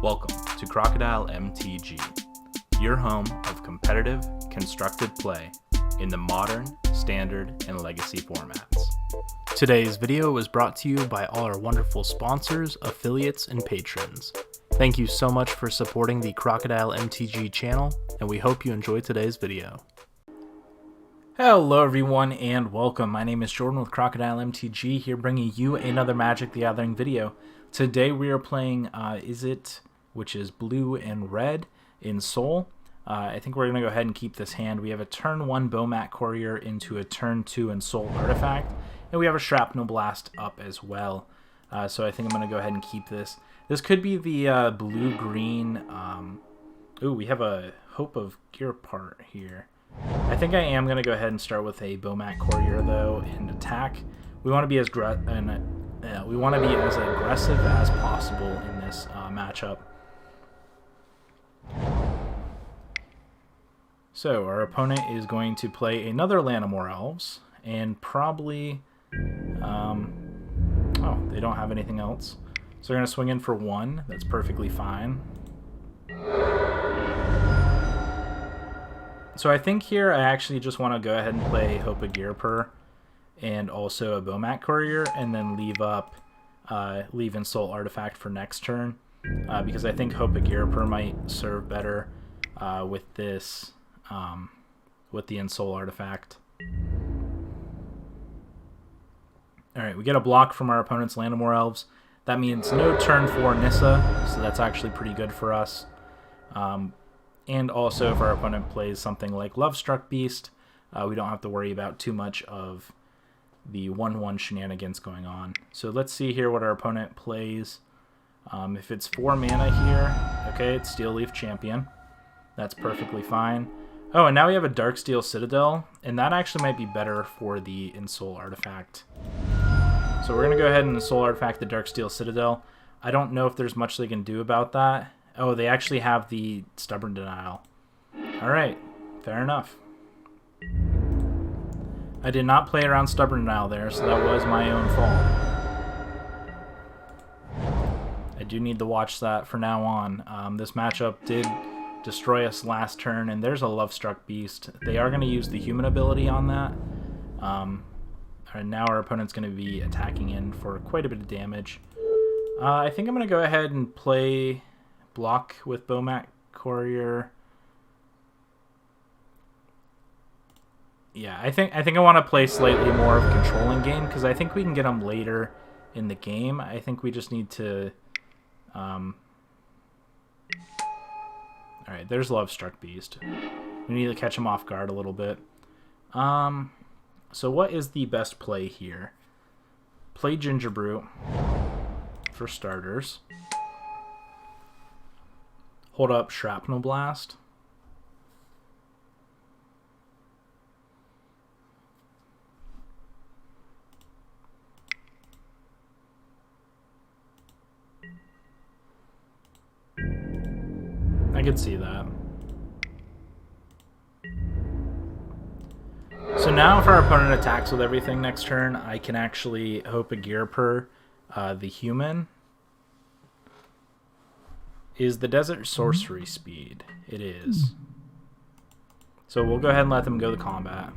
Welcome to Crocodile MTG, your home of competitive, constructed play in the modern, standard, and legacy formats. Today's video was brought to you by all our wonderful sponsors, affiliates, and patrons. Thank you so much for supporting the Crocodile MTG channel, and we hope you enjoy today's video. Hello everyone and welcome. My name is Jordan with Crocodile MTG, here bringing you another Magic the Gathering video. Today we are playing Izzet, which is blue and red in Soul. I think we're going to go ahead and keep this hand. We have a turn 1 Bomat Courier into a turn 2 Ensoul Artifact, and we have a Shrapnel Blast up as well. So I think I'm going to go ahead and keep this. This could be the blue-green... Ooh, we have a Hope of Gear part here. I think I am going to go ahead and start with a Bomat Courier, though, and attack. We want to be as aggressive as possible in this matchup. So our opponent is going to play another Llanowar Elves, and probably, oh, they don't have anything else. So they're going to swing in for 1. That's perfectly fine. So I think here I actually just want to go ahead and play Hope of Gear and also a Bomat Courier, and then leave Ensoul Artifact for next turn, because I think Hope of Gear might serve better with this, with the Ensoul Artifact. Alright, we get a block from our opponent's Llanowar Elves. That means no turn 4 Nissa, so that's actually pretty good for us. And also if our opponent plays something like Lovestruck Beast, we don't have to worry about too much of the 1-1 shenanigans going on. So let's see here what our opponent plays. If it's 4 mana here, okay, it's Steel Leaf Champion. That's perfectly fine. Oh, and now we have a Darksteel Citadel, and that actually might be better for the Ensoul Artifact. So we're going to go ahead and Ensoul Artifact the Darksteel Citadel. I don't know if there's much they can do about that. Oh, they actually have the Stubborn Denial. Alright, fair enough. I did not play around Stubborn Denial there, so that was my own fault. I do need to watch that from now on. This matchup did destroy us last turn, and there's a Lovestruck Beast. They are going to use the human ability on that. And now our opponent's going to be attacking in for quite a bit of damage. I think I'm going to go ahead and play block with Bomat Courier. Yeah, I think I want to play slightly more of a controlling game, because I think we can get them later in the game. I think we just need to... Alright, there's Lovestruck Beast. We need to catch him off guard a little bit. So what is the best play here? Play Gingerbrute for starters. Hold up Shrapnel Blast. I could see that. So now if our opponent attacks with everything next turn, I can actually Hope of Gear the human. Is the Desert Sorcery speed? It is. So we'll go ahead and let them go to combat.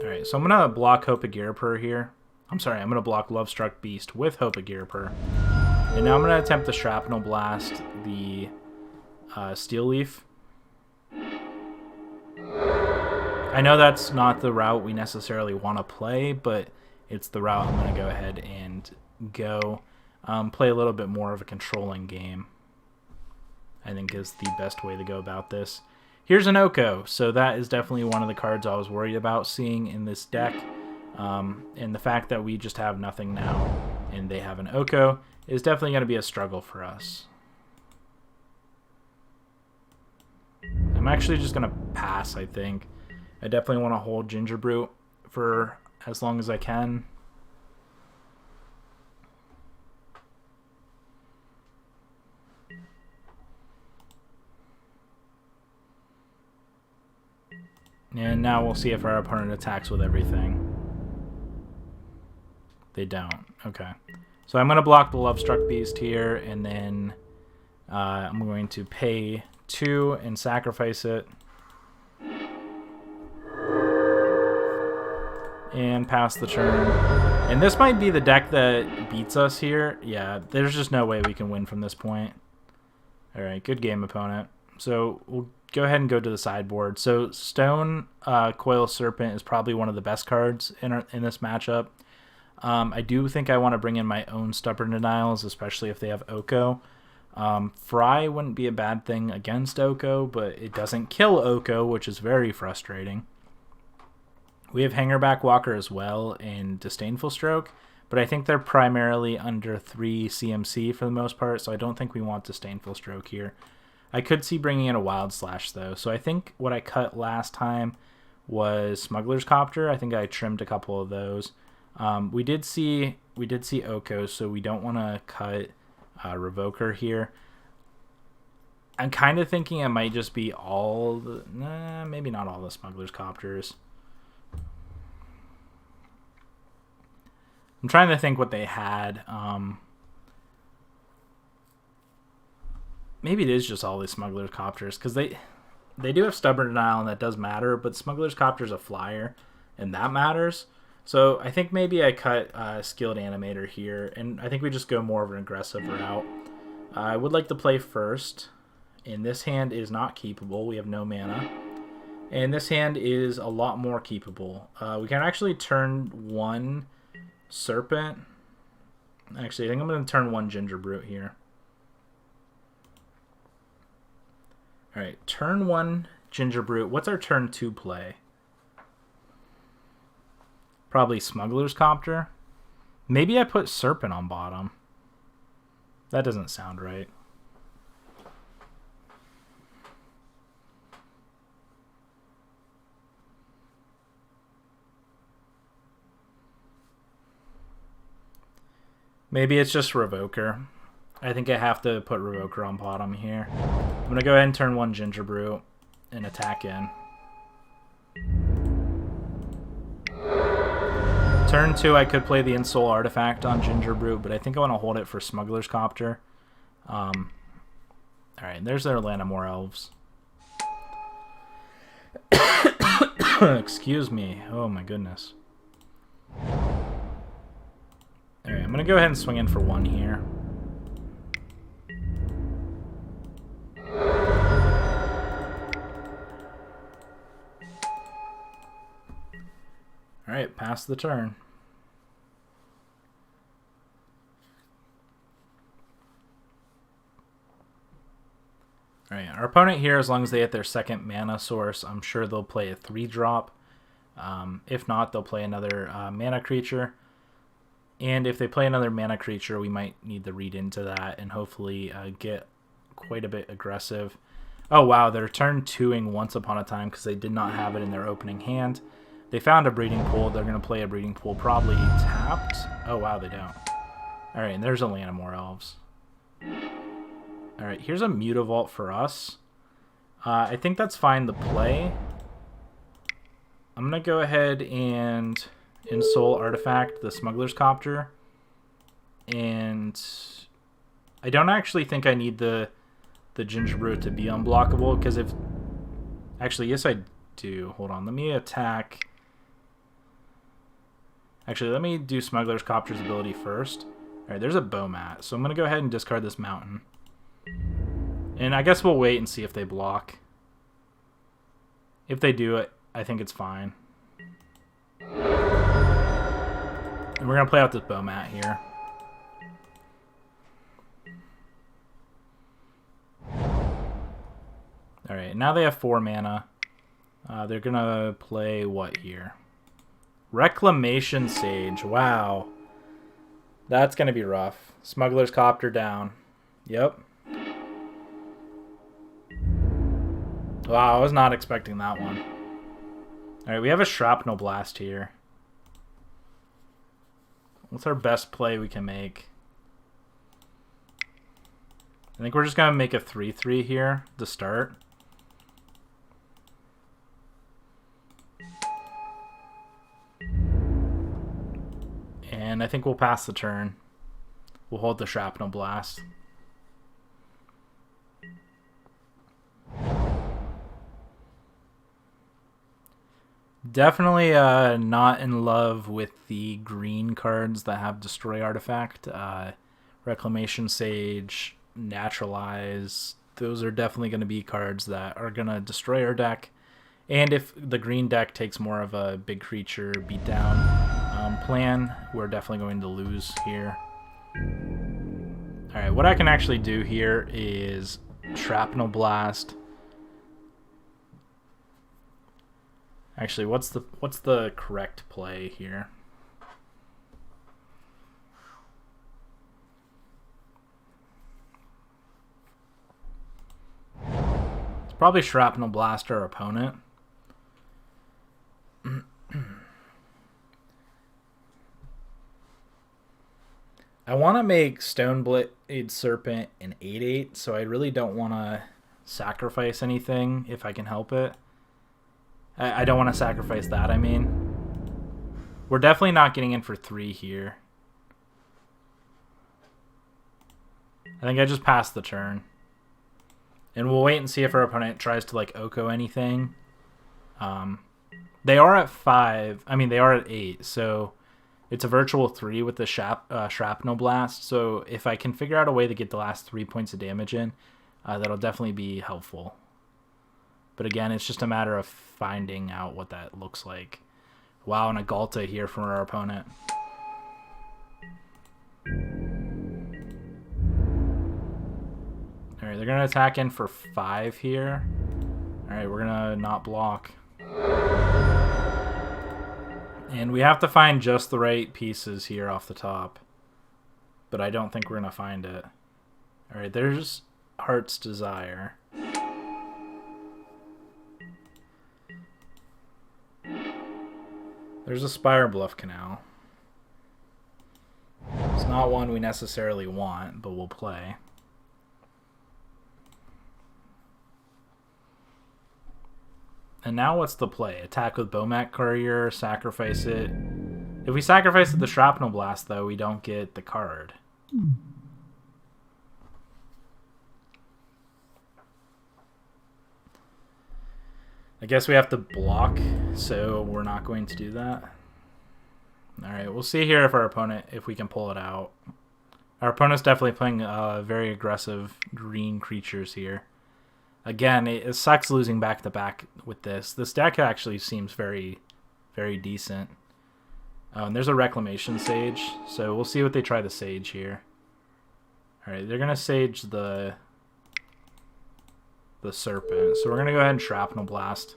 Alright, so I'm going to block Hope of Gear here. I'm sorry, I'm going to block Lovestruck Beast with Hope of Gear And now I'm going to attempt the Shrapnel Blast, the Steel Leaf. I know that's not the route we necessarily want to play, but it's the route I'm going to go ahead and go. Play a little bit more of a controlling game, I think, is the best way to go about this. Here's an Oko, so that is definitely one of the cards I was worried about seeing in this deck. And the fact that we just have nothing now and they have an Oko is definitely going to be a struggle for us. I'm actually just going to pass, I think. I definitely want to hold Gingerbrute for as long as I can. And now we'll see if our opponent attacks with everything. They don't. Okay. So I'm going to block the Lovestruck Beast here, and then I'm going to pay 2 and sacrifice it. And pass the turn. And this might be the deck that beats us here. Yeah, there's just no way we can win from this point. Alright, good game, opponent. So we'll go ahead and go to the sideboard. So Stone Coil Serpent is probably one of the best cards in this matchup. I do think I want to bring in my own Stubborn Denials, especially if they have Oko. Fry wouldn't be a bad thing against Oko, but it doesn't kill Oko, which is very frustrating. We have Hangerback Walker as well and Disdainful Stroke, but I think they're primarily under 3 CMC for the most part, so I don't think we want Disdainful Stroke here. I could see bringing in a Wild Slash, though, so I think what I cut last time was Smuggler's Copter. I think I trimmed a couple of those. We did see Oko, so we don't want to cut Revoker here. I'm kind of thinking it might just be all the... Nah, maybe not all the Smuggler's Copters. I'm trying to think what they had. Maybe it is just all these Smuggler's Copters, because they do have Stubborn Denial, and that does matter, but Smuggler's Copter is a flyer, and that matters. So I think maybe I cut Skilled Animator here, and I think we just go more of an aggressive route. I would like to play first, and this hand is not keepable. We have no mana. And this hand is a lot more keepable. We can actually turn 1 Serpent. Actually, I think I'm going to turn 1 Ginger Brute here. Alright, turn 1 Ginger Brute. What's our turn 2 play? Probably Smuggler's Copter. Maybe I put Serpent on bottom. That doesn't sound right. Maybe it's just Revoker. I think I have to put Revoker on bottom here. I'm going to go ahead and turn 1 Ginger Brute and attack in. Turn 2, I could play the Ensoul Artifact on Ginger Brute, but I think I want to hold it for Smuggler's Copter. Alright, there's their Lanamore Elves. Excuse me. Oh my goodness. Alright, I'm going to go ahead and swing in for 1 here. Alright, pass the turn. Alright, our opponent here, as long as they hit their second mana source, I'm sure they'll play a 3-drop. If not, they'll play another mana creature. And if they play another mana creature, we might need to read into that and hopefully get quite a bit aggressive. Oh wow, they're turn 2ing Once Upon a Time because they did not have it in their opening hand. They found a Breeding Pool. They're going to play a Breeding Pool probably tapped. Oh wow, they don't. Alright, and there's a Lanamore Elves. Alright, here's a Mutavault for us. I think that's fine to play. I'm going to go ahead and Ensoul Artifact the Smuggler's Copter. And I don't actually think I need the Ginger Brute to be unblockable, because if... Actually, yes I do. Hold on, let me attack... Actually, let me do Smuggler's Copter's ability first. Alright, there's a Bowmat, so I'm going to go ahead and discard this Mountain. And I guess we'll wait and see if they block. If they do it, I think it's fine. And we're going to play out this Bowmat here. Alright, now they have 4 mana. They're going to play what here? Reclamation Sage. Wow. That's going to be rough. Smuggler's Copter down. Yep. Wow, I was not expecting that one. Alright, we have a Shrapnel Blast here. What's our best play we can make? I think we're just going to make a 3-3 here to start. And I think we'll pass the turn. We'll hold the Shrapnel Blast. Definitely not in love with the green cards that have Destroy Artifact. Reclamation Sage, Naturalize. Those are definitely going to be cards that are going to destroy our deck. And if the green deck takes more of a big creature beatdown plan, we're definitely going to lose here. Alright, what I can actually do here is Shrapnel Blast. Actually, what's the correct play here? It's probably Shrapnel Blast our opponent. I want to make Stoneblade Serpent an 8/8, so I really don't want to sacrifice anything if I can help it. I don't want to sacrifice that, I mean. We're definitely not getting in for 3 here. I think I just passed the turn. And we'll wait and see if our opponent tries to, like, Oko anything. They are at 5. I mean, they are at 8, so it's a virtual 3 with the Shrapnel Blast. So if I can figure out a way to get the last 3 points of damage in, that'll definitely be helpful. But again, it's just a matter of finding out what that looks like. Wow, and a Galta here from our opponent. Alright, they're going to attack in for 5 here. Alright, we're going to not block. And we have to find just the right pieces here off the top. But I don't think we're going to find it. Alright, there's Heart's Desire. There's a Spire Bluff Canal. It's not one we necessarily want, but we'll play. And now what's the play? Attack with Bomat Courier, sacrifice it. If we sacrifice it the Shrapnel Blast, though, we don't get the card. I guess we have to block, so we're not going to do that. Alright, we'll see here if we can pull it out. Our opponent's definitely playing very aggressive green creatures here. Again, it sucks losing back-to-back with this. This deck actually seems very, very decent. Oh, and there's a Reclamation Sage, so we'll see what they try to Sage here. Alright, they're going to Sage the Serpent. So we're going to go ahead and Shrapnel Blast.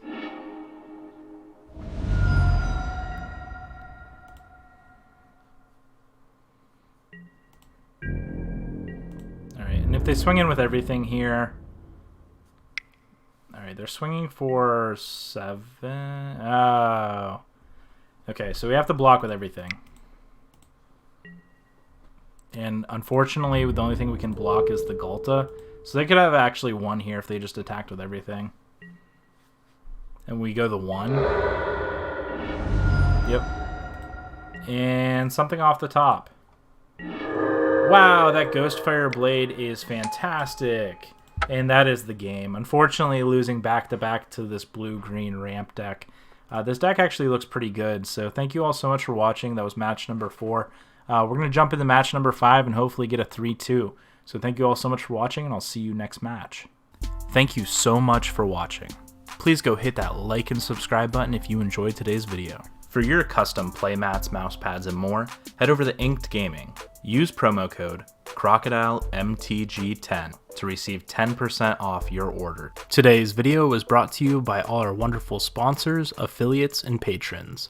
Alright, and if they swing in with everything here... Alright, they're swinging for 7. Oh. Okay, so we have to block with everything. And unfortunately, the only thing we can block is the Galta. So they could have actually won here if they just attacked with everything. And we go the 1. Yep. And something off the top. Wow, that Ghostfire Blade is fantastic. And that is the game. Unfortunately, losing back-to-back to this blue-green ramp deck. This deck actually looks pretty good. So thank you all so much for watching. That was match number 4. We're going to jump into match number 5 and hopefully get a 3-2. So thank you all so much for watching, and I'll see you next match. Thank you so much for watching. Please go hit that like and subscribe button if you enjoyed today's video. For your custom playmats, mouse pads, and more, head over to Inked Gaming. Use promo code crocodilemtg10 to receive 10% off your order. Today's video was brought to you by all our wonderful sponsors, affiliates, and patrons.